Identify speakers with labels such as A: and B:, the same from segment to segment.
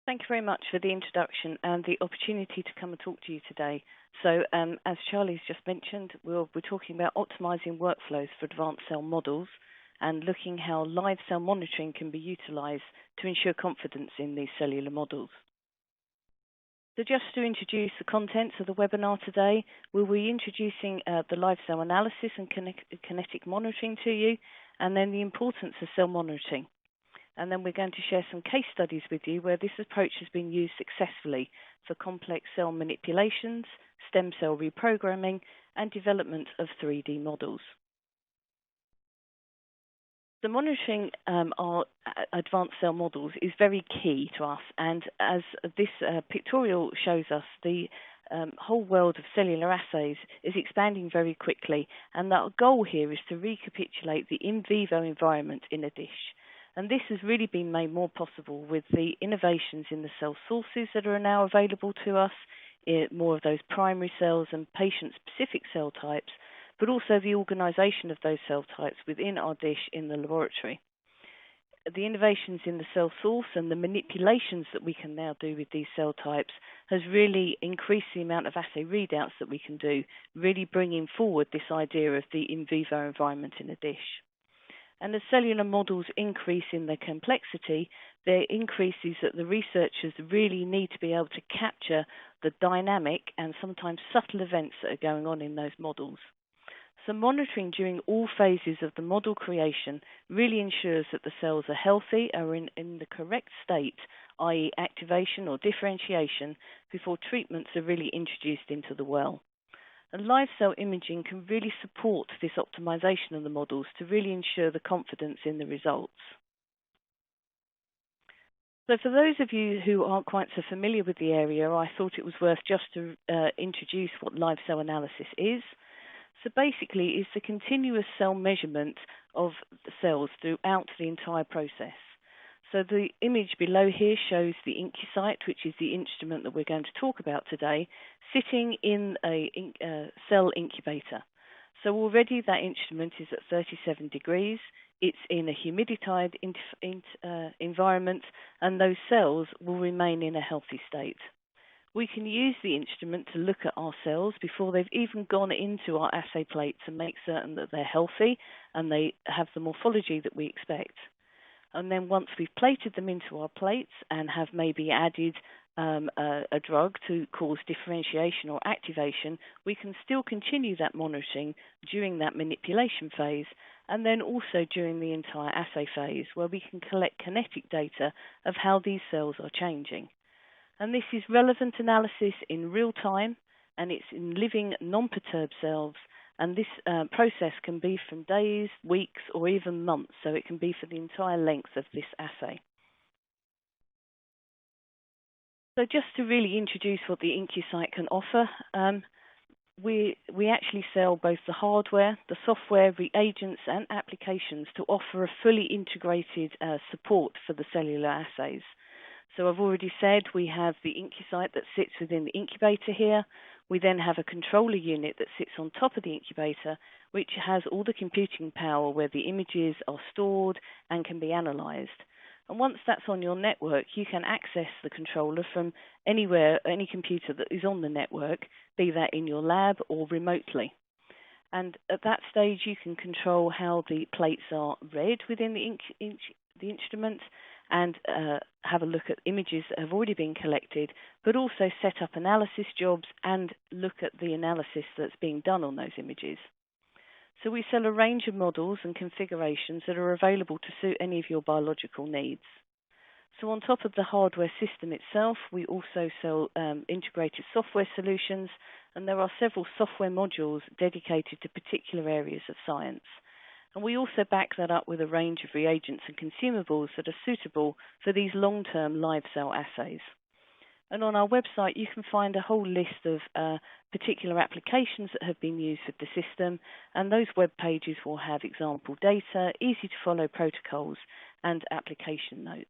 A: Thank you very much for the introduction and the opportunity to come and talk to you today. So, as Charlie's just mentioned, we're talking about optimizing workflows for advanced cell models and looking how live cell monitoring can be utilized to ensure confidence in these cellular models. So just to introduce the contents of the webinar today, we'll be introducing the live cell analysis and kinetic monitoring to you, and then the importance of cell monitoring. And then we're going to share some case studies with you where this approach has been used successfully for complex cell manipulations, stem cell reprogramming, and development of 3D models. The monitoring our advanced cell models is very key to us, and as this pictorial shows us, the whole world of cellular assays is expanding very quickly, and our goal here is to recapitulate the in vivo environment in a dish. And this has really been made more possible with the innovations in the cell sources that are now available to us, more of those primary cells and patient-specific cell types, but also the organisation of those cell types within our dish in the laboratory. The innovations in the cell source and the manipulations that we can now do with these cell types has really increased the amount of assay readouts that we can do, really bringing forward this idea of the in vivo environment in a dish. And as cellular models increase in their complexity, there increases that the researchers really need to be able to capture the dynamic and sometimes subtle events that are going on in those models. So monitoring during all phases of the model creation really ensures that the cells are healthy, are in the correct state, i.e. activation or differentiation, before treatments are really introduced into the well. And live cell imaging can really support this optimization of the models to really ensure the confidence in the results. So for those of you who aren't quite so familiar with the area, I thought it was worth just to introduce what live cell analysis is. So basically, it's the continuous cell measurement of the cells throughout the entire process. So the image below here shows the IncuSite, which is the instrument that we're going to talk about today, sitting in a cell incubator. So already that instrument is at 37 degrees. It's in a humidified environment, and those cells will remain in a healthy state. We can use the instrument to look at our cells before they've even gone into our assay plates and make certain that they're healthy and they have the morphology that we expect. And then once we've plated them into our plates and have maybe added a drug to cause differentiation or activation, we can still continue that monitoring during that manipulation phase, and then also during the entire assay phase, where we can collect kinetic data of how these cells are changing. And this is relevant analysis in real time, and it's in living, non-perturbed cells. And this process can be from days, weeks, or even months, so it can be for the entire length of this assay. So just to really introduce what the IncuSite can offer, we actually sell both the hardware, the software, reagents, and applications to offer a fully integrated support for the cellular assays. So I've already said we have the IncuSite that sits within the incubator here. We then have a controller unit that sits on top of the incubator, which has all the computing power where the images are stored and can be analysed. And once that's on your network, you can access the controller from anywhere, any computer that is on the network, be that in your lab or remotely. And at that stage, you can control how the plates are read within the instrument, and have a look at images that have already been collected, but also set up analysis jobs and look at the analysis that's being done on those images. So we sell a range of models and configurations that are available to suit any of your biological needs. So on top of the hardware system itself, we also sell integrated software solutions, and there are several software modules dedicated to particular areas of science. And we also back that up with a range of reagents and consumables that are suitable for these long-term live cell assays. And on our website, you can find a whole list of particular applications that have been used with the system, and those web pages will have example data, easy-to-follow protocols, and application notes.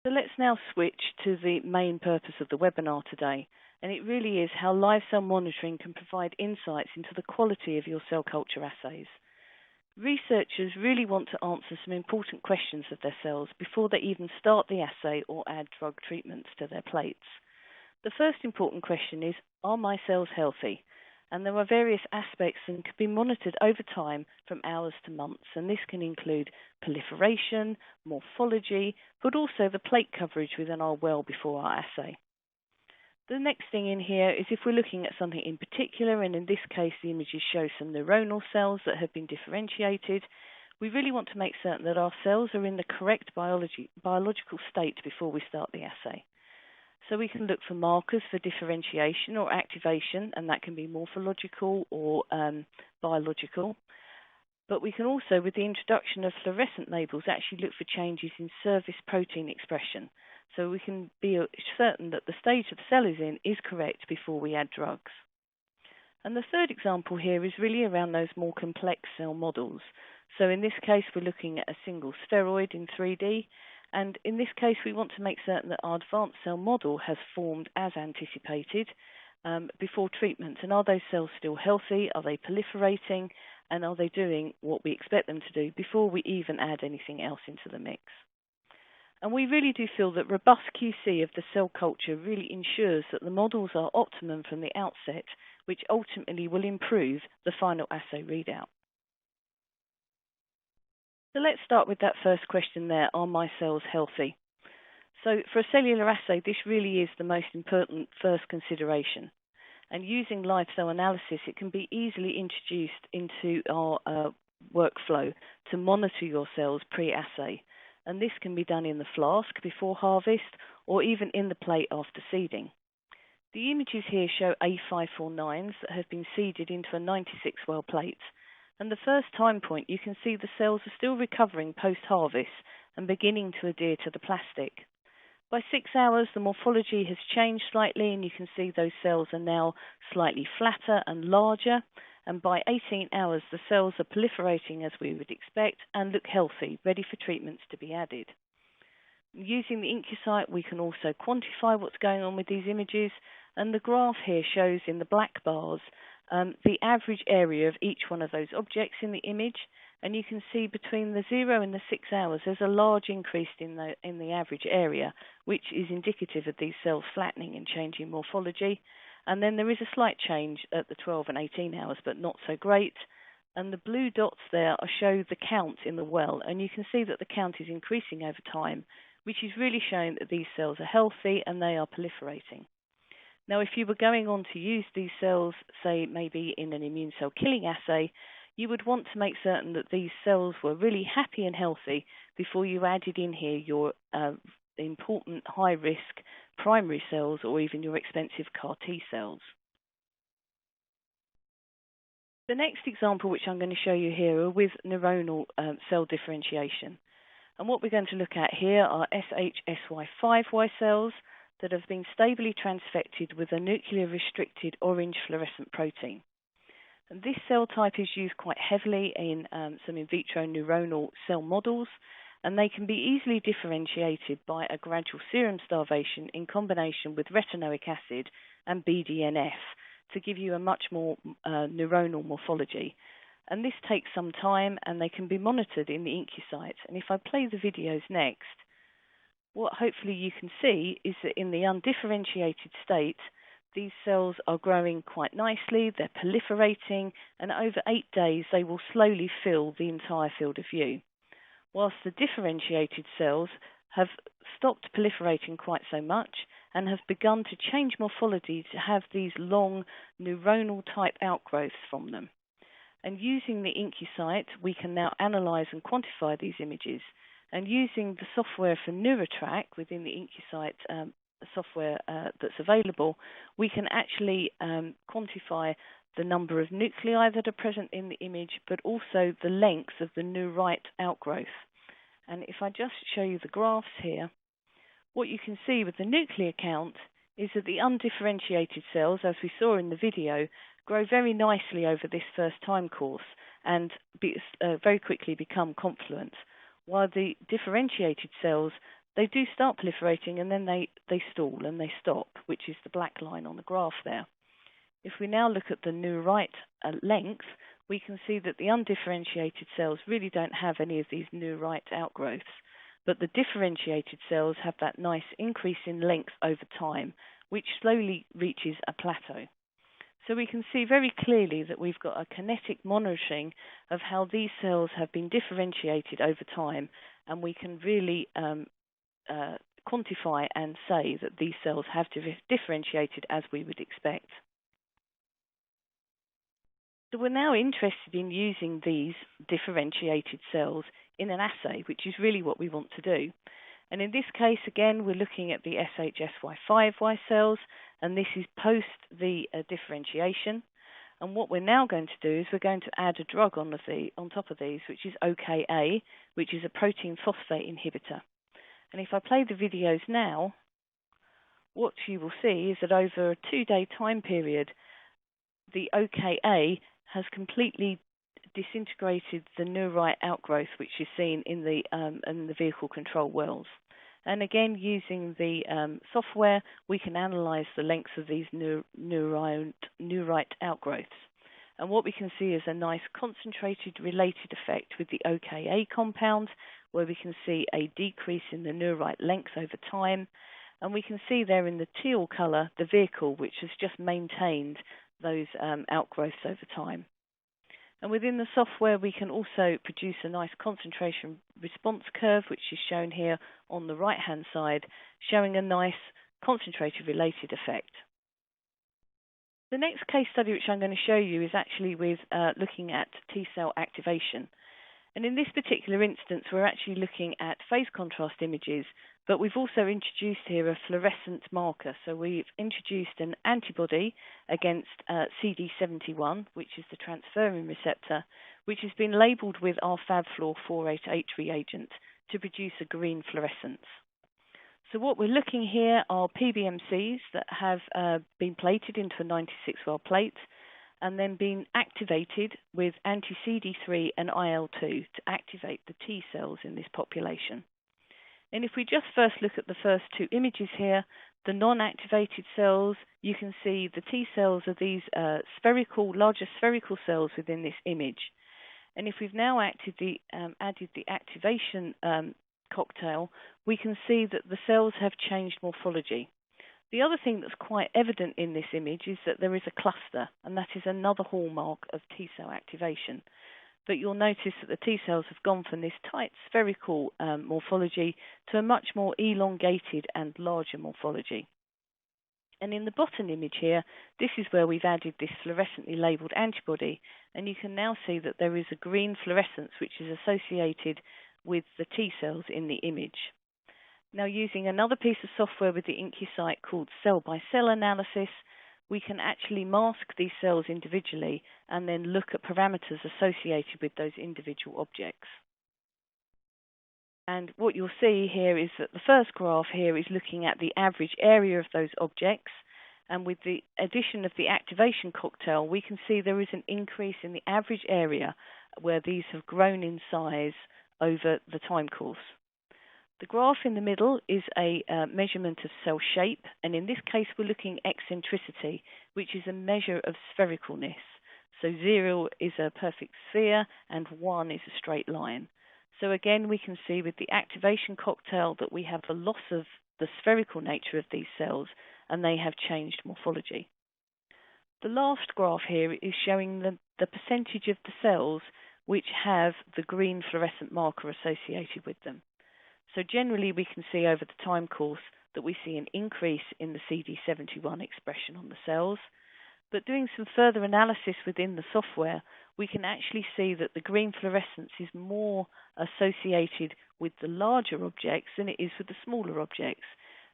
A: So let's now switch to the main purpose of the webinar today, and it really is how live cell monitoring can provide insights into the quality of your cell culture assays. Researchers really want to answer some important questions of their cells before they even start the assay or add drug treatments to their plates. The first important question is, are my cells healthy? And there are various aspects and can be monitored over time from hours to months, and this can include proliferation, morphology, but also the plate coverage within our well before our assay. The next thing in here is if we're looking at something in particular, and in this case the images show some neuronal cells that have been differentiated, we really want to make certain that our cells are in the correct biological state before we start the assay. So we can look for markers for differentiation or activation, and that can be morphological or biological. But we can also, with the introduction of fluorescent labels, actually look for changes in surface protein expression. So we can be certain that the stage the cell is in is correct before we add drugs. And the third example here is really around those more complex cell models. So in this case, we're looking at a single spheroid in 3D. And in this case, we want to make certain that our advanced cell model has formed as anticipated before treatment. And are those cells still healthy? Are they proliferating? And are they doing what we expect them to do before we even add anything else into the mix? And we really do feel that robust QC of the cell culture really ensures that the models are optimum from the outset, which ultimately will improve the final assay readout. So let's start with that first question there, are my cells healthy? So for a cellular assay, this really is the most important first consideration. And using live cell analysis, it can be easily introduced into our workflow to monitor your cells pre-assay. And this can be done in the flask before harvest or even in the plate after seeding. The images here show A549s that have been seeded into a 96-well plate. And the first time point, you can see the cells are still recovering post-harvest and beginning to adhere to the plastic. By 6 hours, the morphology has changed slightly, and you can see those cells are now slightly flatter and larger. And by 18 hours, the cells are proliferating as we would expect and look healthy, ready for treatments to be added. Using the IncuSite, we can also quantify what's going on with these images, and the graph here shows in the black bars the average area of each one of those objects in the image, and you can see between the 0 and the 6 hours there's a large increase in the average area, which is indicative of these cells flattening and changing morphology. And then there is a slight change at the 12 and 18 hours, but not so great. And the blue dots there show the count in the well, and you can see that the count is increasing over time, which is really showing that these cells are healthy and they are proliferating. Now, if you were going on to use these cells, say maybe in an immune cell killing assay, you would want to make certain that these cells were really happy and healthy before you added in here your important high-risk primary cells or even your expensive CAR T cells. The next example which I'm going to show you here are with neuronal cell differentiation. And what we're going to look at here are SHSY5Y cells that have been stably transfected with a nuclear-restricted orange fluorescent protein. And this cell type is used quite heavily in some in vitro neuronal cell models, and they can be easily differentiated by a gradual serum starvation in combination with retinoic acid and BDNF to give you a much more neuronal morphology. And this takes some time, and they can be monitored in the IncuSite. And if I play the videos next, what hopefully you can see is that in the undifferentiated state, these cells are growing quite nicely, they're proliferating, and over 8 days they will slowly fill the entire field of view. Whilst the differentiated cells have stopped proliferating quite so much and have begun to change morphology to have these long neuronal type outgrowths from them. And using the IncuSite, we can now analyze and quantify these images. And using the software from NeuroTrack within the IncuSite software that's available, we can actually quantify the number of nuclei that are present in the image, but also the length of the neurite outgrowth. And if I just show you the graphs here, what you can see with the nuclear count is that the undifferentiated cells, as we saw in the video, grow very nicely over this first time course and very quickly become confluent, while the differentiated cells, they do start proliferating and then they stall and they stop, which is the black line on the graph there. If we now look at the neurite length, we can see that the undifferentiated cells really don't have any of these neurite outgrowths, but the differentiated cells have that nice increase in length over time, which slowly reaches a plateau. So we can see very clearly that we've got a kinetic monitoring of how these cells have been differentiated over time, and we can really quantify and say that these cells have differentiated as we would expect. So we're now interested in using these differentiated cells in an assay, which is really what we want to do. And in this case, again, we're looking at the SHSY5Y cells, and this is post the differentiation. And what we're now going to do is we're going to add a drug on top of these, which is OKA, which is a protein phosphate inhibitor. And if I play the videos now, what you will see is that over a 2-day time period, the OKA has completely disintegrated the neurite outgrowth, which is seen in the vehicle control wells. And again, using the software, we can analyze the lengths of these neurite outgrowths. And what we can see is a nice concentrated related effect with the OKA compound, where we can see a decrease in the neurite length over time. And we can see there in the teal color, the vehicle, which has just maintained those outgrowths over time. And within the software, we can also produce a nice concentration response curve, which is shown here on the right-hand side, showing a nice concentrated related effect. The next case study which I'm going to show you is actually with looking at T-cell activation. And in this particular instance, we're actually looking at phase contrast images, but we've also introduced here a fluorescent marker. So we've introduced an antibody against CD71, which is the transferrin receptor, which has been labelled with our FabFluor488 reagent to produce a green fluorescence. So what we're looking here are PBMCs that have been plated into a 96-well plate and then been activated with anti-CD3 and IL-2 to activate the T cells in this population. And if we just first look at the first two images here, the non-activated cells, you can see the T cells are these larger spherical cells within this image. And if we've now added the activation cocktail, we can see that the cells have changed morphology. The other thing that's quite evident in this image is that there is a cluster, and that is another hallmark of T-cell activation. But you'll notice that the T-cells have gone from this tight spherical morphology to a much more elongated and larger morphology. And in the bottom image here, this is where we've added this fluorescently labelled antibody, and you can now see that there is a green fluorescence which is associated with the T-cells in the image. Now, using another piece of software with the IncuSite called cell-by-cell analysis, we can actually mask these cells individually and then look at parameters associated with those individual objects. And what you'll see here is that the first graph here is looking at the average area of those objects, and with the addition of the activation cocktail, we can see there is an increase in the average area where these have grown in size over the time course. The graph in the middle is a measurement of cell shape, and in this case we're looking at eccentricity, which is a measure of sphericalness. So 0 is a perfect sphere and 1 is a straight line. So again, we can see with the activation cocktail that we have a loss of the spherical nature of these cells, and they have changed morphology. The last graph here is showing the percentage of the cells which have the green fluorescent marker associated with them. So generally we can see over the time course that we see an increase in the CD71 expression on the cells, but doing some further analysis within the software, we can actually see that the green fluorescence is more associated with the larger objects than it is with the smaller objects,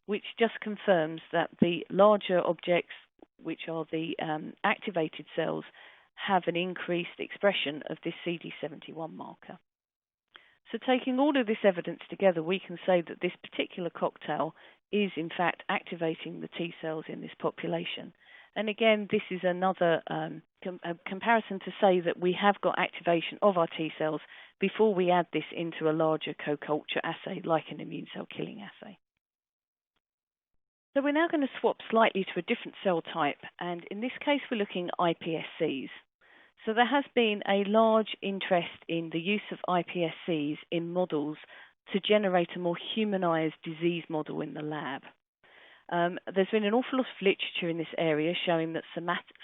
A: which just confirms that the larger objects, which are the activated cells, have an increased expression of this CD71 marker. So taking all of this evidence together, we can say that this particular cocktail is in fact activating the T cells in this population. And again, this is another comparison to say that we have got activation of our T cells before we add this into a larger co-culture assay like an immune cell killing assay. So we're now going to swap slightly to a different cell type, and in this case we're looking at iPSCs. So there has been a large interest in the use of iPSCs in models to generate a more humanised disease model in the lab. There's been an awful lot of literature in this area showing that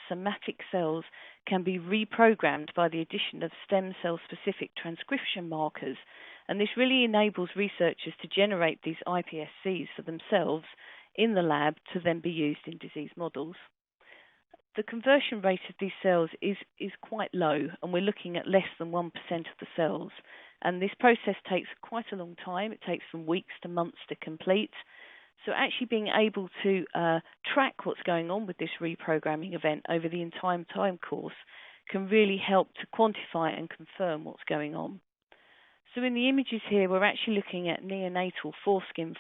A: somatic cells can be reprogrammed by the addition of stem cell-specific transcription markers, and this really enables researchers to generate these iPSCs for themselves in the lab to then be used in disease models. The conversion rate of these cells is quite low, and we're looking at less than 1% of the cells. And this process takes quite a long time. It takes from weeks to months to complete. So actually being able to track what's going on with this reprogramming event over the entire time course can really help to quantify and confirm what's going on. So in the images here, we're actually looking at neonatal foreskin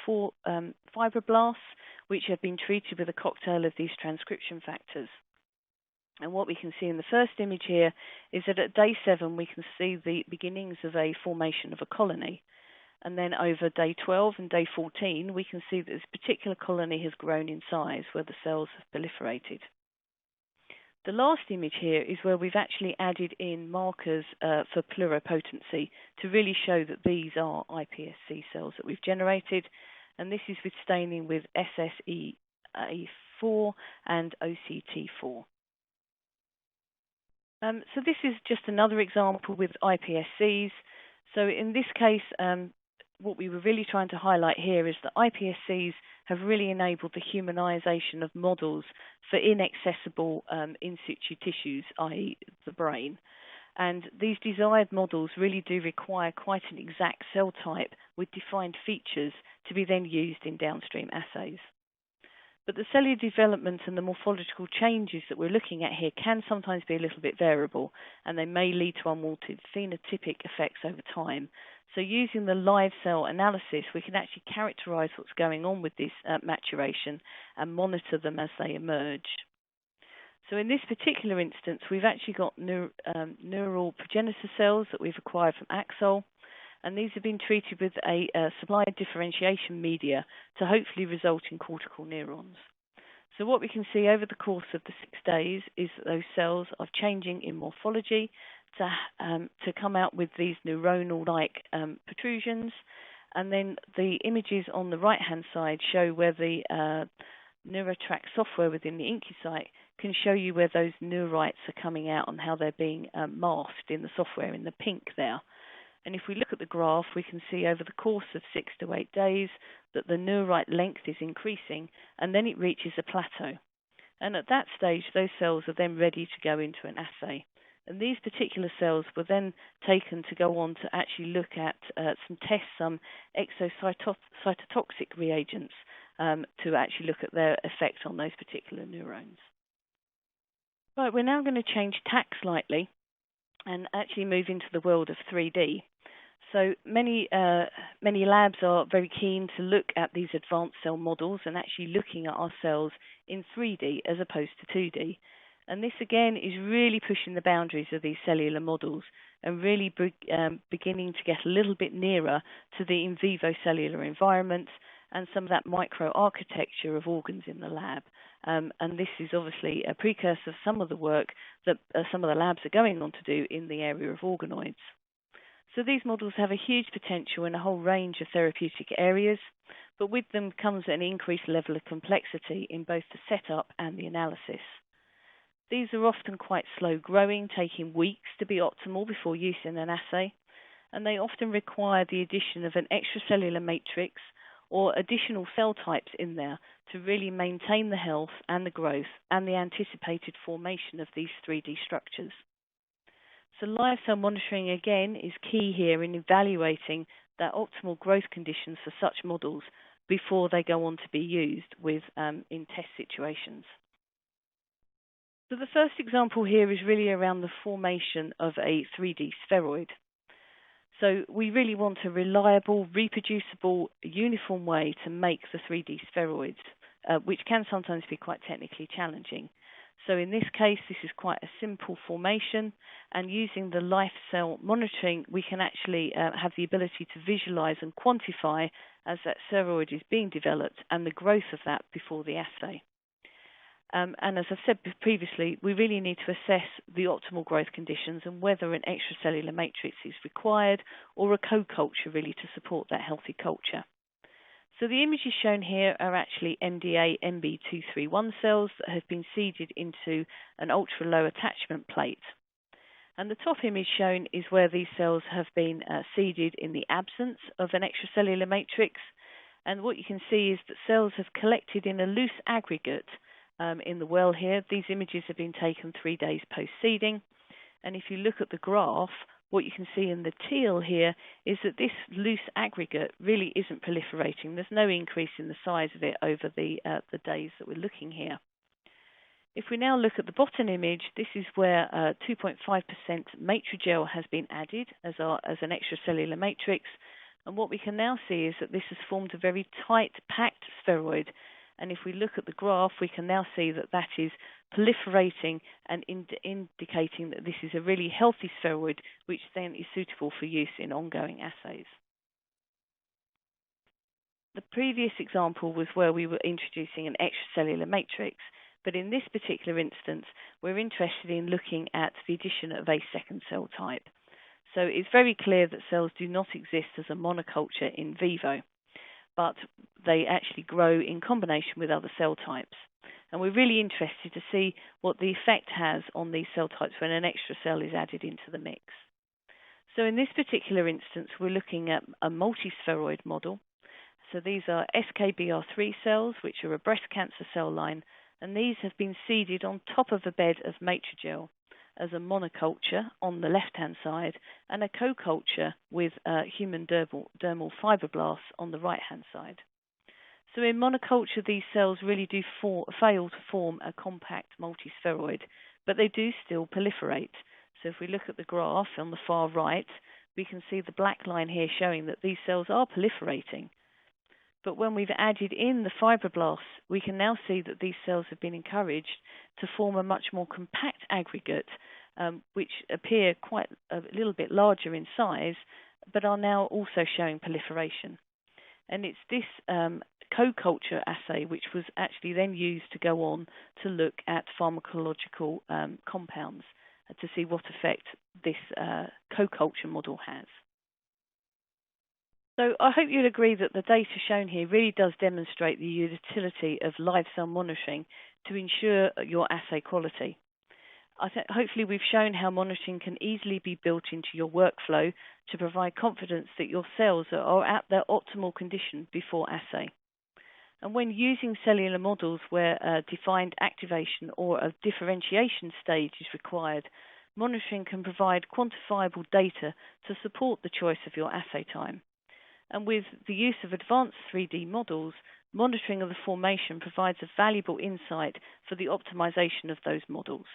A: fibroblasts, which have been treated with a cocktail of these transcription factors. And what we can see in the first image here is that at day 7, we can see the beginnings of a formation of a colony. And then over day 12 and day 14, we can see that this particular colony has grown in size where the cells have proliferated. The last image here is where we've actually added in markers for pluripotency to really show that these are iPSC cells that we've generated. And this is with staining with SSE4 and OCT4. So this is just another example with iPSCs. So in this case, what we were really trying to highlight here is that iPSCs have really enabled the humanization of models for inaccessible in situ tissues, i.e. the brain. And these desired models really do require quite an exact cell type with defined features to be then used in downstream assays. But the cellular development and the morphological changes that we're looking at here can sometimes be a little bit variable, and they may lead to unwanted phenotypic effects over time. So using the live cell analysis, we can actually characterize what's going on with this maturation and monitor them as they emerge. So in this particular instance, we've actually got neural progenitor cells that we've acquired from Axol, and these have been treated with a supplied differentiation media to hopefully result in cortical neurons. So what we can see over the course of the 6 days is that those cells are changing in morphology to come out with these neuronal-like protrusions, and then the images on the right-hand side show where the NeuroTrack software within the IncuSite can show you where those neurites are coming out and how they're being masked in the software in the pink there. And if we look at the graph, we can see over the course of 6 to 8 days that the neurite length is increasing, and then it reaches a plateau. And at that stage, those cells are then ready to go into an assay. And these particular cells were then taken to go on to actually look at some exocytotoxic reagents to actually look at their effect on those particular neurons. Right, we're now going to change tack slightly and actually move into the world of 3D. So many labs are very keen to look at these advanced cell models and actually looking at our cells in 3D as opposed to 2D. And this again is really pushing the boundaries of these cellular models and really beginning to get a little bit nearer to the in vivo cellular environment and some of that microarchitecture of organs in the lab. And this is obviously a precursor of some of the work that some of the labs are going on to do in the area of organoids. So these models have a huge potential in a whole range of therapeutic areas, but with them comes an increased level of complexity in both the setup and the analysis. These are often quite slow growing, taking weeks to be optimal before use in an assay, and they often require the addition of an extracellular matrix or additional cell types in there to really maintain the health and the growth and the anticipated formation of these 3D structures. So live cell monitoring again is key here in evaluating the optimal growth conditions for such models before they go on to be used in test situations. So the first example here is really around the formation of a 3D spheroid. So we really want a reliable, reproducible, uniform way to make the 3D spheroids, which can sometimes be quite technically challenging. So in this case, this is quite a simple formation, and using the live cell monitoring, we can actually have the ability to visualize and quantify as that spheroid is being developed and the growth of that before the assay. And as I've said previously, we really need to assess the optimal growth conditions and whether an extracellular matrix is required or a co-culture really to support that healthy culture. So the images shown here are actually MDA MB231 cells that have been seeded into an ultra-low attachment plate. And the top image shown is where these cells have been seeded in the absence of an extracellular matrix. And what you can see is that cells have collected in a loose aggregate in the well here. These images have been taken 3 days post-seeding. And if you look at the graph, what you can see in the teal here is that this loose aggregate really isn't proliferating. There's no increase in the size of it over the days that we're looking here. If we now look at the bottom image, this is where 2.5% matrigel has been added as an extracellular matrix. And what we can now see is that this has formed a very tight, packed spheroid. And if we look at the graph, we can now see that that is proliferating and indicating that this is a really healthy spheroid, which then is suitable for use in ongoing assays. The previous example was where we were introducing an extracellular matrix, but in this particular instance, we're interested in looking at the addition of a second cell type. So it's very clear that cells do not exist as a monoculture in vivo, but they actually grow in combination with other cell types. And we're really interested to see what the effect has on these cell types when an extra cell is added into the mix. So in this particular instance, we're looking at a multispheroid model. So these are SKBR3 cells, which are a breast cancer cell line, and these have been seeded on top of a bed of matrigel as a monoculture on the left-hand side and a co-culture with human dermal fibroblasts on the right-hand side. So in monoculture, these cells really do fail to form a compact multispheroid, but they do still proliferate. So if we look at the graph on the far right, we can see the black line here showing that these cells are proliferating. But when we've added in the fibroblasts, we can now see that these cells have been encouraged to form a much more compact aggregate, which appear quite a little bit larger in size, but are now also showing proliferation. And it's this co-culture assay which was actually then used to go on to look at pharmacological compounds to see what effect this co-culture model has. So I hope you'll agree that the data shown here really does demonstrate the utility of live cell monitoring to ensure your assay quality. Hopefully we've shown how monitoring can easily be built into your workflow to provide confidence that your cells are at their optimal condition before assay. And when using cellular models where a defined activation or a differentiation stage is required, monitoring can provide quantifiable data to support the choice of your assay time. And with the use of advanced 3D models, monitoring of the formation provides a valuable insight for the optimization of those models.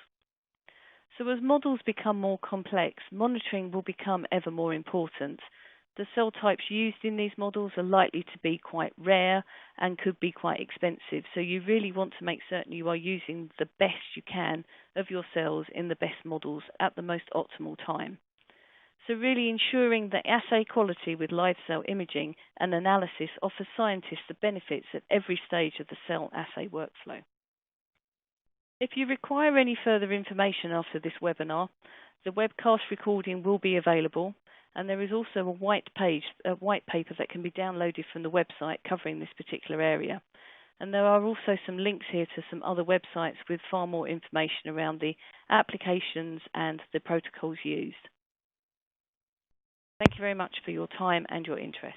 A: So as models become more complex, monitoring will become ever more important. The cell types used in these models are likely to be quite rare and could be quite expensive. So you really want to make certain you are using the best you can of your cells in the best models at the most optimal time. So really ensuring that assay quality with live cell imaging and analysis offers scientists the benefits at every stage of the cell assay workflow. If you require any further information after this webinar, the webcast recording will be available, and there is also a white paper that can be downloaded from the website covering this particular area. And there are also some links here to some other websites with far more information around the applications and the protocols used. Thank you very much for your time and your interest.